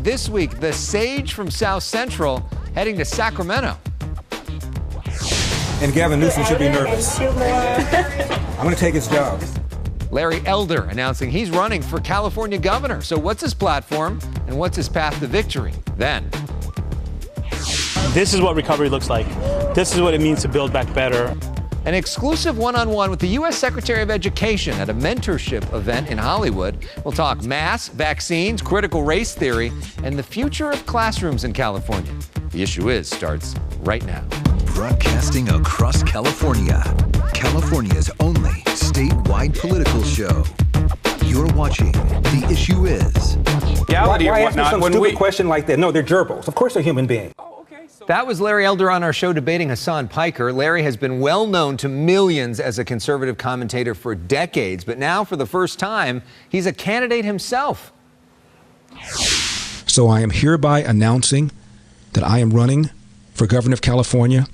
This week, the sage from South Central heading to Sacramento. And Gavin Newsom should be nervous. I'm going to take his job. Larry Elder announcing he's running for California governor. So what's his platform and what's his path to victory? Then, this is what recovery looks like. This is what it means to build back better. an exclusive one-on-one with the U.S. Secretary of Education at a mentorship event in Hollywood. We'll talk masks, vaccines, critical race theory, and the future of classrooms in California. The Issue Is starts right now. Broadcasting across California, California's only statewide political show. You're watching The Issue Is. Why ask me some stupid question like that? No, they're gerbils. Of course they're human beings. That was Larry Elder on our show debating Hassan Piker. Larry has been well known to millions as a conservative commentator for decades, but now for the first time, he's a candidate himself. So I am hereby announcing that I am running for governor of California.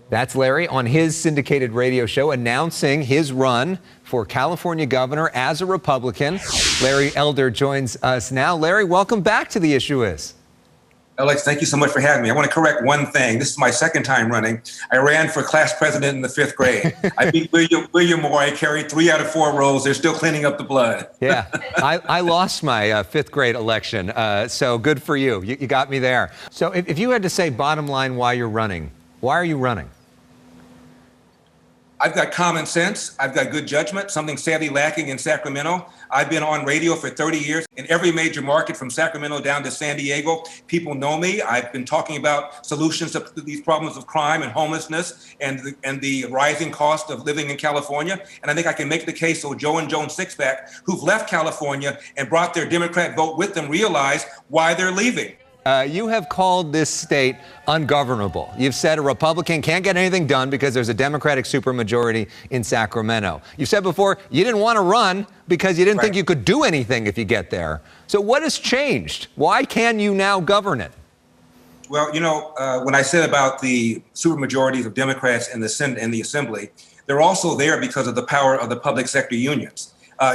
That's Larry on his syndicated radio show announcing his run for California governor as a Republican. Larry Elder joins us now. Larry, welcome back to The Issue Is. Elex, thank you so much for having me. I want to correct one thing. This is my second time running. I ran for class president in the 5th grade. I beat William Moore. I carried 3 out of 4 roles. They're still cleaning up the blood. Yeah, I lost my 5th grade election, so good for you. You got me there. So if you had to say bottom line why you're running, why are you running? I've got common sense. I've got good judgment, something sadly lacking in Sacramento. I've been on radio for 30 years in every major market from Sacramento down to San Diego. People know me. I've been talking about solutions to these problems of crime and homelessness and the rising cost of living in California. And I think I can make the case so Joe and Joan Sixpack, who've left California and brought their Democrat vote with them, realize why they're leaving. You have called this state ungovernable. You've said a Republican can't get anything done because there's a Democratic supermajority in Sacramento. You've said before you didn't want to run because you didn't think you could do anything if you get there. So what has changed? Why can you now govern it? Well, you know, when I said about the supermajorities of Democrats in the Senate and the Assembly, they're also there because of the power of the public sector unions.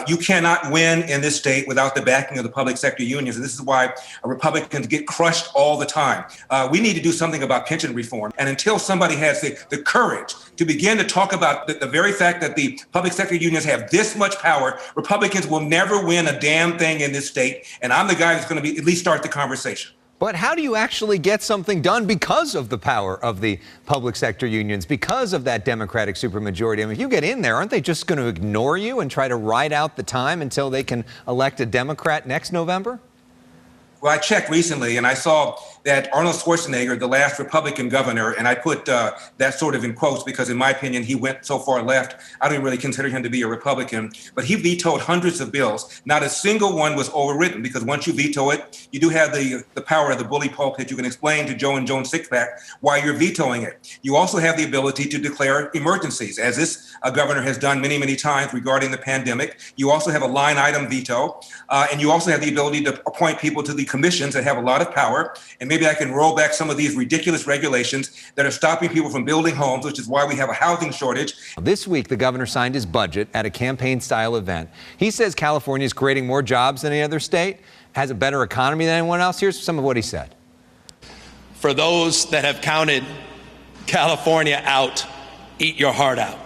You cannot win in this state without the backing of the public sector unions. And this is why Republicans get crushed all the time. We need to do something about pension reform. And until somebody has the courage to begin to talk about the very fact that the public sector unions have this much power, Republicans will never win a damn thing in this state. And I'm the guy that's going to at least start the conversation. But how do you actually get something done because of the power of the public sector unions, because of that Democratic supermajority? I mean, if you get in there, aren't they just going to ignore you and try to ride out the time until they can elect a Democrat next November? Well, I checked recently and I saw that Arnold Schwarzenegger, the last Republican governor, and I put that sort of in quotes because in my opinion, he went so far left, I don't really consider him to be a Republican, but he vetoed hundreds of bills. Not a single one was overridden because once you veto it, you do have the power of the bully pulpit. You can explain to Joe and Joan Sixpack why you're vetoing it. You also have the ability to declare emergencies, as this governor has done many, many times regarding the pandemic. You also have a line item veto, and you also have the ability to appoint people to the commissions that have a lot of power. And maybe I can roll back some of these ridiculous regulations that are stopping people from building homes, which is why we have a housing shortage. This week, the governor signed his budget at a campaign-style event. He says California is creating more jobs than any other state, has a better economy than anyone else. Here's some of what he said. For those that have counted California out, eat your heart out.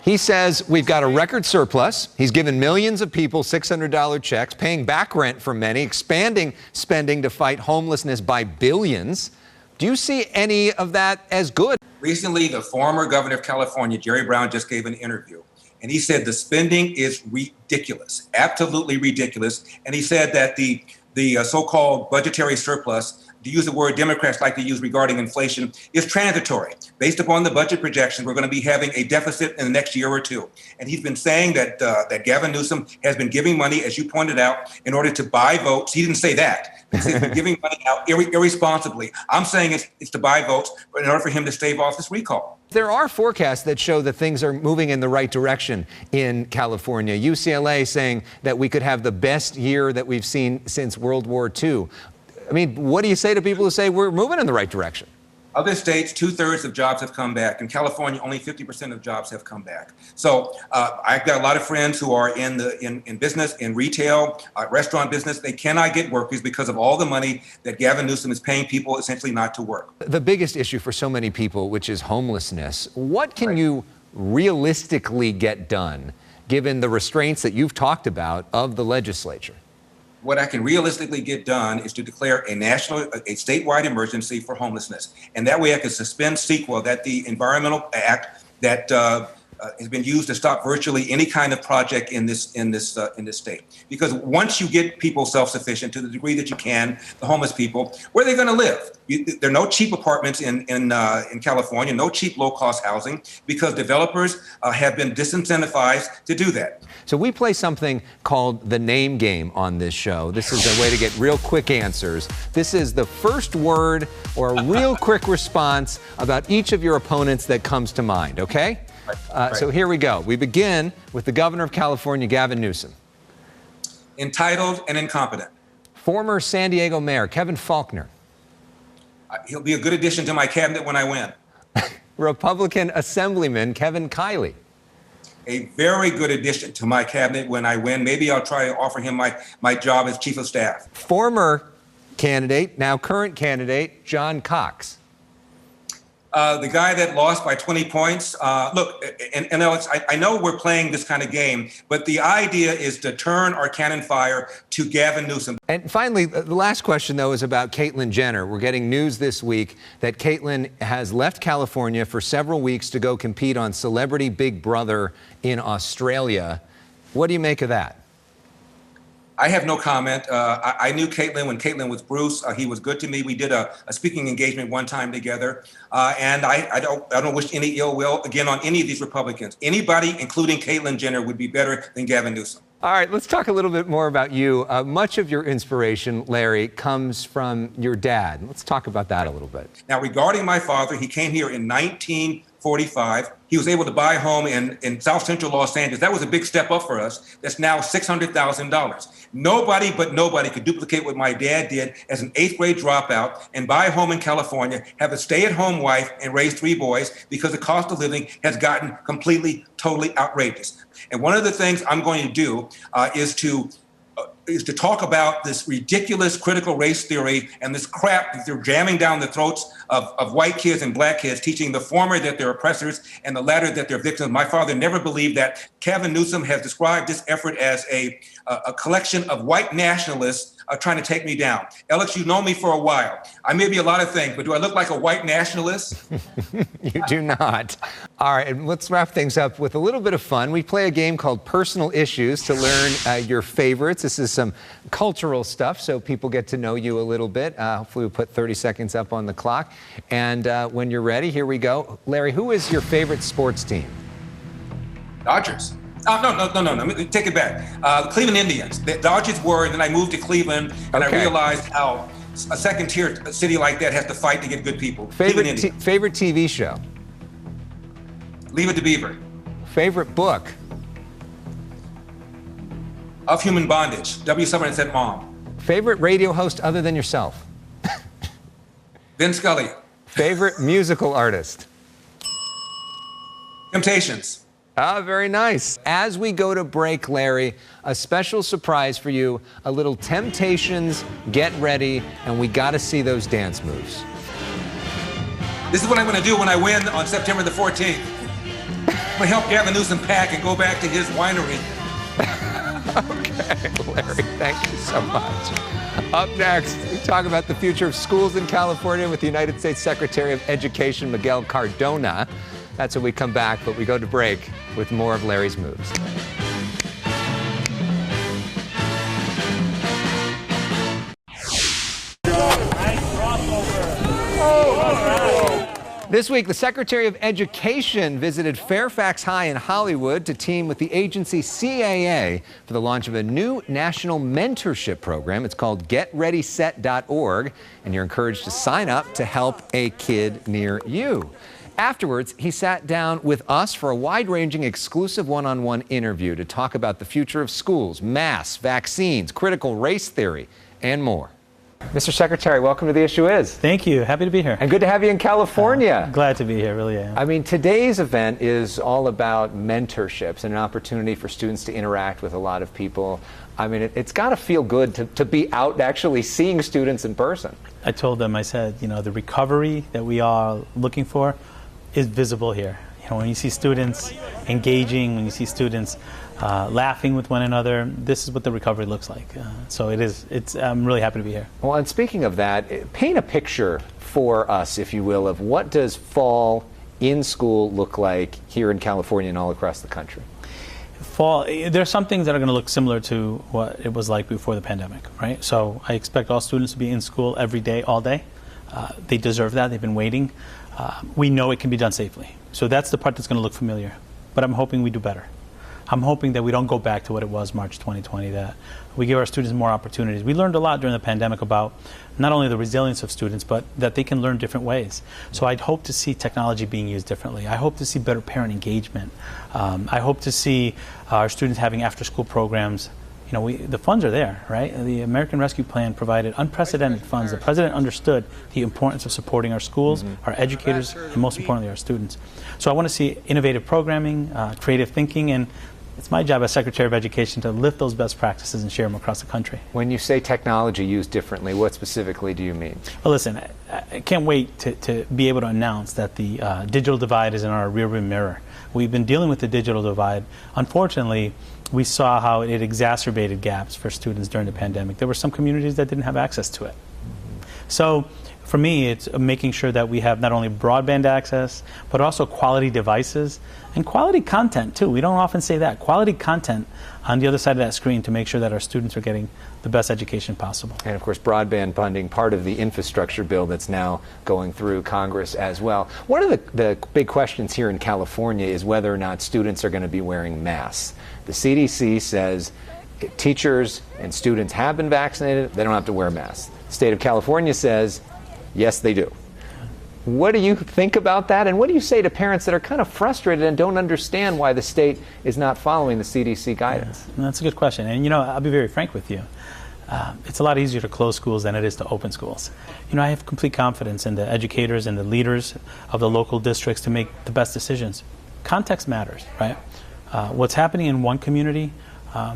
He says we've got a record surplus. He's given millions of people $600 checks, paying back rent for many, expanding spending to fight homelessness by billions. Do you see any of that as good? Recently, the former governor of California, Jerry Brown, just gave an interview. And he said the spending is ridiculous, absolutely ridiculous. And he said that the so-called budgetary surplus, to use the word Democrats like to use regarding inflation, is transitory. Based upon the budget projections, we're going to be having a deficit in the next year or two. And he's been saying that Gavin Newsom has been giving money, as you pointed out, in order to buy votes. He didn't say that. He said he's been giving money out irresponsibly. I'm saying it's to buy votes in order for him to stave off this recall. There are forecasts that show that things are moving in the right direction in California. UCLA saying that we could have the best year that we've seen since World War II. I mean, what do you say to people who say we're moving in the right direction? Other states, 2/3 of jobs have come back. In California, only 50% of jobs have come back. So I've got a lot of friends who are in business, in retail, restaurant business. They cannot get workers because of all the money that Gavin Newsom is paying people essentially not to work. The biggest issue for so many people, which is homelessness, what can you realistically get done given the restraints that you've talked about of the legislature? What I can realistically get done is to declare a statewide emergency for homelessness. And that way I can suspend CEQA, that the environmental act that has been used to stop virtually any kind of project in this state. Because once you get people self-sufficient to the degree that you can, the homeless people, where are they going to live? There are no cheap apartments in California, no cheap low-cost housing, because developers have been disincentivized to do that. So we play something called the name game on this show. This is a way to get real quick answers. This is the first word or a real quick response about each of your opponents that comes to mind, okay? So here we go. We begin with the governor of California, Gavin Newsom. Entitled and incompetent. Former San Diego Mayor, Kevin Faulconer. He'll be a good addition to my cabinet when I win. Republican Assemblyman, Kevin Kiley. A very good addition to my cabinet when I win. Maybe I'll try to offer him my job as chief of staff. Former candidate, now current candidate, John Cox. The guy that lost by 20 points. Look, and Elex, I know we're playing this kind of game, but the idea is to turn our cannon fire to Gavin Newsom. And finally, the last question, though, is about Caitlyn Jenner. We're getting news this week that Caitlyn has left California for several weeks to go compete on Celebrity Big Brother in Australia. What do you make of that? I have no comment. I knew Caitlyn when Caitlyn was Bruce. He was good to me. We did a speaking engagement one time together. And I don't wish any ill will, again, on any of these Republicans. Anybody, including Caitlyn Jenner, would be better than Gavin Newsom. All right, let's talk a little bit more about you. Much of your inspiration, Larry, comes from your dad. Let's talk about that a little bit. Now, regarding my father, he came here in 1945. He was able to buy a home in South Central Los Angeles. That was a big step up for us. That's now $600,000. Nobody but nobody could duplicate what my dad did as an 8th grade dropout and buy a home in California, have a stay-at-home wife, and raise 3 boys because the cost of living has gotten completely, totally outrageous. And one of the things I'm going to do is to talk about this ridiculous critical race theory and this crap that they're jamming down the throats of white kids and black kids, teaching the former that they're oppressors and the latter that they're victims. My father never believed that. Kevin Newsom has described this effort as a collection of white nationalists trying to take me down. Elex, you've known me for a while. I may be a lot of things, but do I look like a white nationalist? You do not. All right, and let's wrap things up with a little bit of fun. We play a game called Personal Issues to learn your favorites. This is some cultural stuff, so people get to know you a little bit. Hopefully we'll put 30 seconds up on the clock. And when you're ready, here we go. Larry, who is your favorite sports team? Dodgers. No. Take it back. The Cleveland Indians. The Dodgers were, and then I moved to Cleveland, and I realized how a second-tier city like that has to fight to get good people. Favorite TV show? Leave It to Beaver. Favorite book? Of Human Bondage. W. Somerset Maugham. Favorite radio host other than yourself? Vin Scully. Favorite musical artist? Temptations. Ah, very nice. As we go to break, Larry, a special surprise for you, a little Temptations, get ready, and we got to see those dance moves. This is what I'm going to do when I win on September the 14th. I'm going to help Gavin Newsom pack and go back to his winery. Okay, Larry, thank you so much. Up next, we talk about the future of schools in California with the United States Secretary of Education, Miguel Cardona. That's when we come back, but we go to break with more of Larry's moves. This week, the Secretary of Education visited Fairfax High in Hollywood to team with the agency CAA for the launch of a new national mentorship program. It's called GetReadySet.org, and you're encouraged to sign up to help a kid near you. Afterwards, he sat down with us for a wide-ranging, exclusive one-on-one interview to talk about the future of schools, masks, vaccines, critical race theory, and more. Mr. Secretary, welcome to The Issue Is. Thank you. Happy to be here. And good to have you in California. Glad to be here, really am. I mean, today's event is all about mentorships and an opportunity for students to interact with a lot of people. I mean, it's got to feel good to be out actually seeing students in person. I told them, I said, you know, the recovery that we are looking for is visible here. You know, when you see students engaging, when you see students laughing with one another, this is what the recovery looks like. So I'm really happy to be here. Well, and speaking of that, paint a picture for us, if you will, of what does fall in school look like here in California and all across the country? Fall, there's some things that are going to look similar to what it was like before the pandemic, right? So I expect all students to be in school every day, all day. They deserve that. They've been waiting. We know it can be done safely. So that's the part that's going to look familiar. But I'm hoping we do better. I'm hoping that we don't go back to what it was March 2020, that we give our students more opportunities. We learned a lot during the pandemic about not only the resilience of students, but that they can learn different ways. So I'd hope to see technology being used differently. I hope to see better parent engagement. I hope to see our students having after-school programs. You know, the funds are there, right? The American Rescue Plan provided unprecedented funds. The president understood the importance of supporting our schools, our educators, and most importantly, our students. So I want to see innovative programming, creative thinking, and it's my job as Secretary of Education to lift those best practices and share them across the country. When you say technology used differently, what specifically do you mean? Well, listen, I can't wait to be able to announce that the digital divide is in our rearview mirror. We've been dealing with the digital divide. Unfortunately, we saw how it exacerbated gaps for students during the pandemic. There were some communities that didn't have access to it. So for me, it's making sure that we have not only broadband access, but also quality devices and quality content too. We don't often say that. Quality content on the other side of that screen to make sure that our students are getting the best education possible. And of course, broadband funding, part of the infrastructure bill that's now going through Congress as well. One of the big questions here in California is whether or not students are going to be wearing masks. The CDC says teachers and students have been vaccinated, they don't have to wear masks. The state of California says, yes, they do. What do you think about that? And what do you say to parents that are kind of frustrated and don't understand why the state is not following the CDC guidance? Yeah, that's a good question. And, you know, I'll be very frank with you. It's a lot easier to close schools than it is to open schools. You know, I have complete confidence in the educators and the leaders of the local districts to make the best decisions. Context matters, right? What's happening in one community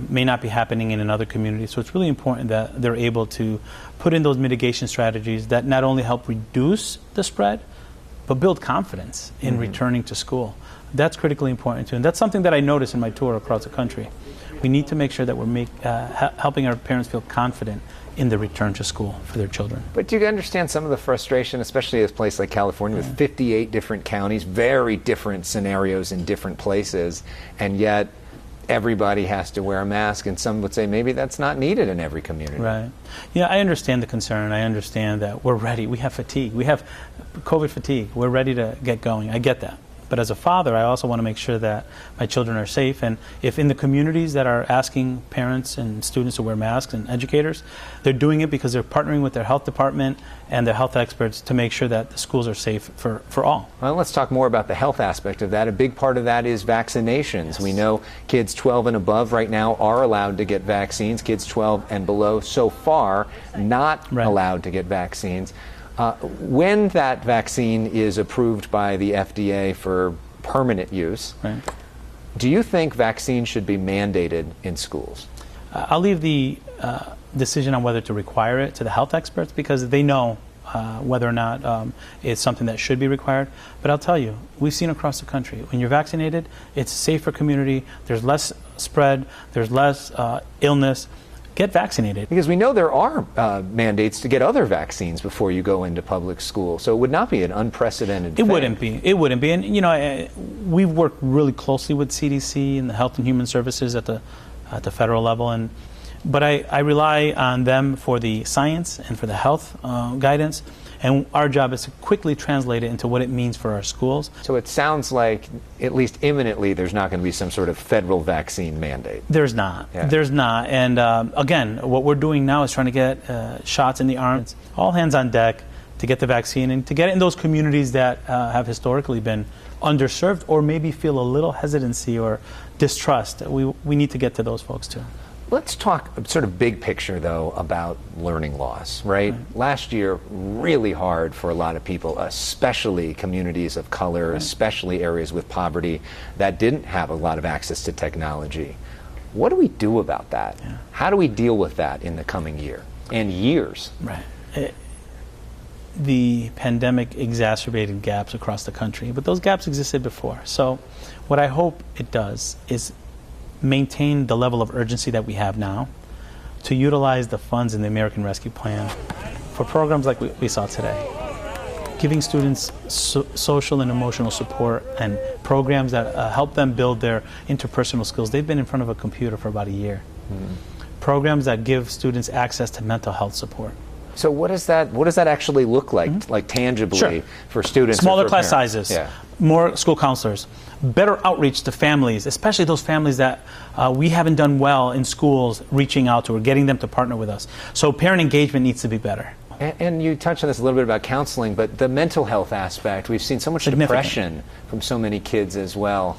may not be happening in another community. So it's really important that they're able to put in those mitigation strategies that not only help reduce the spread, but build confidence in returning to school. That's critically important too. And that's something that I noticed in my tour across the country. We need to make sure that we're helping our parents feel confident in the return to school for their children. But do you understand some of the frustration, especially in a place like California with 58 different counties, very different scenarios in different places, and yet everybody has to wear a mask, and some would say maybe that's not needed in every community. Right. Yeah, I understand the concern. I understand that we're ready. We have fatigue. We have COVID fatigue. We're ready to get going. I get that. But as a father, I also want to make sure that my children are safe. And if in the communities that are asking parents and students to wear masks and educators, they're doing it because they're partnering with their health department and their health experts to make sure that the schools are safe for all. Well, let's talk more about the health aspect of that. A big part of that is vaccinations. Yes. We know kids 12 and above right now are allowed to get vaccines. Kids 12 and below so far not allowed to get vaccines. When that vaccine is approved by the FDA for permanent use, do you think vaccines should be mandated in schools? I'll leave the decision on whether to require it to the health experts because they know whether or not it's something that should be required. But I'll tell you, we've seen across the country, when you're vaccinated, it's a safer community, there's less spread, there's less illness. Get vaccinated. Because we know there are mandates to get other vaccines before you go into public school. So it would not be an unprecedented thing. It wouldn't be. It wouldn't be. And, you know, we've worked really closely with CDC and the Health and Human Services at the federal level. But I rely on them for the science and for the health guidance. And our job is to quickly translate it into what it means for our schools. So it sounds like, at least imminently, there's not going to be some sort of federal vaccine mandate. There's not. Yeah. There's not. And again, what we're doing now is trying to get shots in the arms, all hands on deck to get the vaccine and to get it in those communities that have historically been underserved or maybe feel a little hesitancy or distrust. We need to get to those folks too. Let's talk sort of big picture, though, about learning loss, right? Last year, really hard for a lot of people, especially communities of color, especially areas with poverty that didn't have a lot of access to technology. What do we do about that? How do we deal with that in the coming year and years? Right. The pandemic exacerbated gaps across the country, but those gaps existed before. So what I hope it does is maintain the level of urgency that we have now to utilize the funds in the American Rescue Plan for programs like we saw today, giving students social and emotional support and programs that help them build their interpersonal skills. They've been in front of a computer for about a year. Programs that give students access to mental health support. So what does that actually look like, tangibly for students? Smaller or for class parents? sizes, more school counselors, better outreach to families, especially those families that we haven't done well in schools reaching out to or getting them to partner with us. So parent engagement needs to be better. And you touched on this a little bit about counseling, but the mental health aspect, we've seen so much depression from so many kids as well.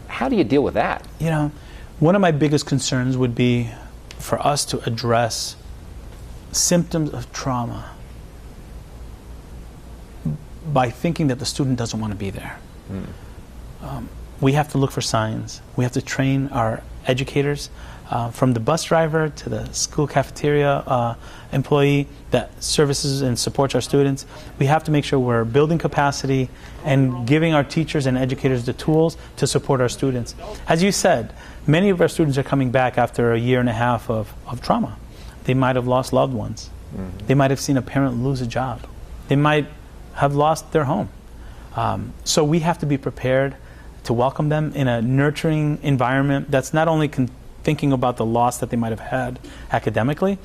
How do you deal with that? You know, one of my biggest concerns would be for us to address symptoms of trauma by thinking that the student doesn't want to be there. We have to look for signs. We have to train our educators, from the bus driver to the school cafeteria employee that services and supports our students. We have to make sure we're building capacity and giving our teachers and educators the tools to support our students. As you said, many of our students are coming back after a year and a half of trauma. They might have lost loved ones. They might have seen a parent lose a job. They might have lost their home. So we have to be prepared to welcome them in a nurturing environment that's not only thinking about the loss that they might have had academically,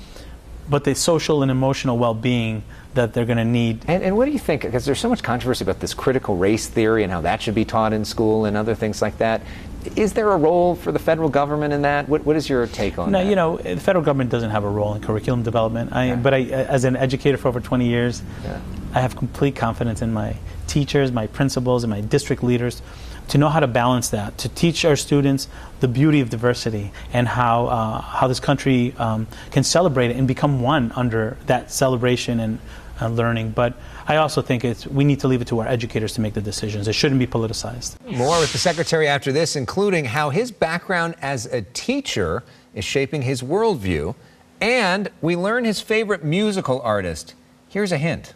but the social and emotional well-being that they're going to need. And what do you think? Because there's so much controversy about this critical race theory and how that should be taught in school and other things like that. Is there a role for the federal government in that? What is your take on that? No, you know, the federal government doesn't have a role in curriculum development. But as an educator for over 20 years, I have complete confidence in my teachers, my principals, and my district leaders to know how to balance that, to teach our students the beauty of diversity and how this country can celebrate it and become one under that celebration and learning. But I also think we need to leave it to our educators to make the decisions. It shouldn't be politicized. More with the Secretary after this, including how his background as a teacher is shaping his worldview, and we learn his favorite musical artist. Here's a hint.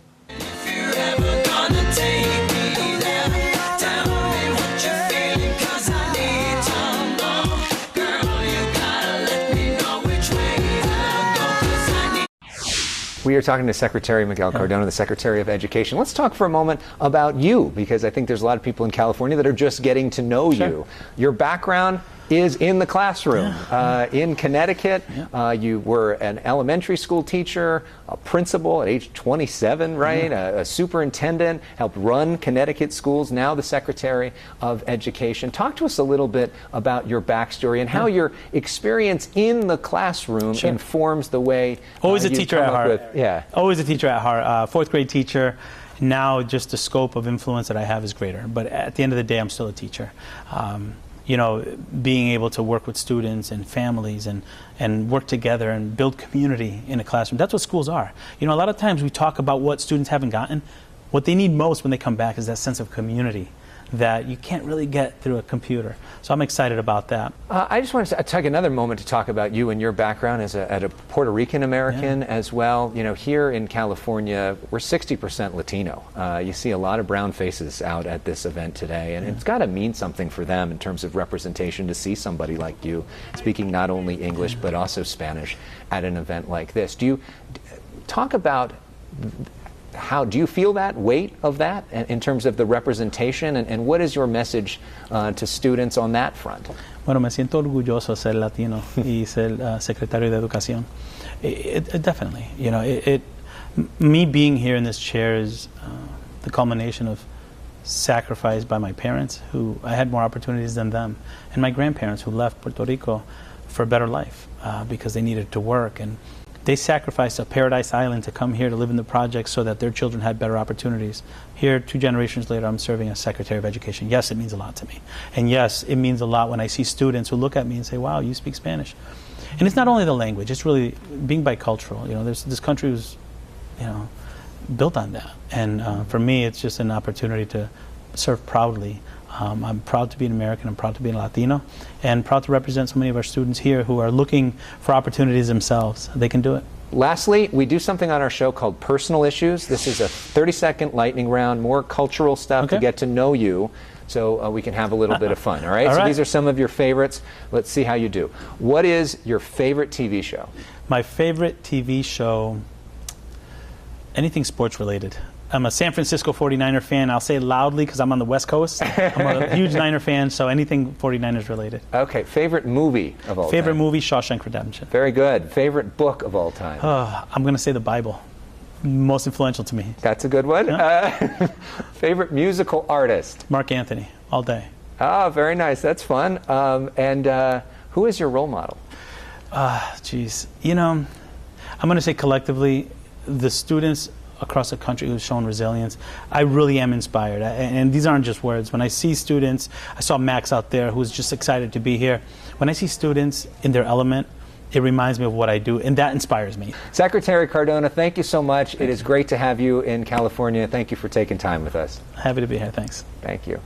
We are talking to Secretary Miguel Cardona, the Secretary of Education. Let's talk for a moment about you, because I think there's a lot of people in California that are just getting to know you. Your background is in the classroom. In Connecticut, you were an elementary school teacher, a principal at age 27, right? A superintendent, helped run Connecticut schools, now the Secretary of Education. Talk to us a little bit about your backstory and how your experience in the classroom informs the way Always a teacher at heart. Always a teacher at heart. Fourth grade teacher. Now just the scope of influence that I have is greater. But at the end of the day, I'm still a teacher. You know, being able to work with students and families and work together and build community in a classroom. That's what schools are. You know, a lot of times we talk about what students haven't gotten. What they need most when they come back is that sense of community that you can't really get through a computer. So I'm excited about that. I just wanted to take another moment to talk about you and your background as a Puerto Rican American as well. You know, here in California, we're 60% Latino. You see a lot of brown faces out at this event today, and it's got to mean something for them in terms of representation to see somebody like you speaking not only English but also Spanish at an event like this. Do you talk about how do you feel that weight of that in terms of the representation, and what is your message to students on that front? Bueno, me siento orgulloso de ser latino y ser secretario de educación. Definitely, you know, me being here in this chair is the culmination of sacrifice by my parents, who I had more opportunities than them, and my grandparents who left Puerto Rico for a better life because they needed to work, and they sacrificed a paradise island to come here to live in the project so that their children had better opportunities. Here, 2 generations later, I'm serving as Secretary of Education. Yes, it means a lot to me. And yes, it means a lot when I see students who look at me and say, wow, you speak Spanish. And it's not only the language, it's really being bicultural. You know, this country was, you know, built on that. And for me, it's just an opportunity to serve proudly. I'm proud to be an American, I'm proud to be a Latino, and proud to represent so many of our students here who are looking for opportunities themselves. They can do it. Lastly, we do something on our show called Personal Issues. This is a 30-second lightning round, more cultural stuff to get to know you, so we can have a little bit of fun, all right? All so right. These are some of your favorites. Let's see how you do. What is your favorite TV show? My favorite TV show, anything sports related. I'm a San Francisco 49er fan. I'll say it loudly because I'm on the West Coast. I'm a huge Niner fan, so anything 49ers related. Okay, favorite movie of all time? Favorite movie, Shawshank Redemption. Very good. Favorite book of all time? I'm going to say the Bible. Most influential to me. That's a good one. Yeah. Favorite musical artist? Mark Anthony, all day. Ah, very nice. That's fun. And who is your role model? Geez. You know, I'm going to say collectively, the students across the country who've shown resilience, I really am inspired. And these aren't just words. When I see students, I saw Max out there who's just excited to be here. When I see students in their element, it reminds me of what I do, and that inspires me. Secretary Cardona, thank you so much. It is great to have you in California. Thank you for taking time with us. Happy to be here. Thanks. Thank you.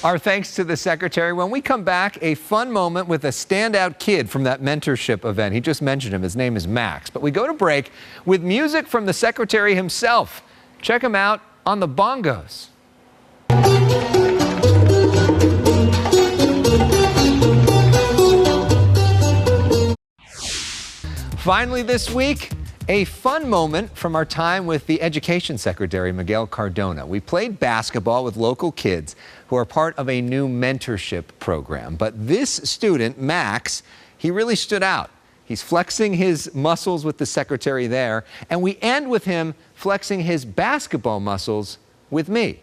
Our thanks to the Secretary. When we come back, a fun moment with a standout kid from that mentorship event. He just mentioned him. His name is Max. But we go to break with music from the Secretary himself. Check him out on the bongos. Finally this week, a fun moment from our time with the Education Secretary, Miguel Cardona. We played basketball with local kids who are part of a new mentorship program. But this student, Max, he really stood out. He's flexing his muscles with the Secretary there, and we end with him flexing his basketball muscles with me.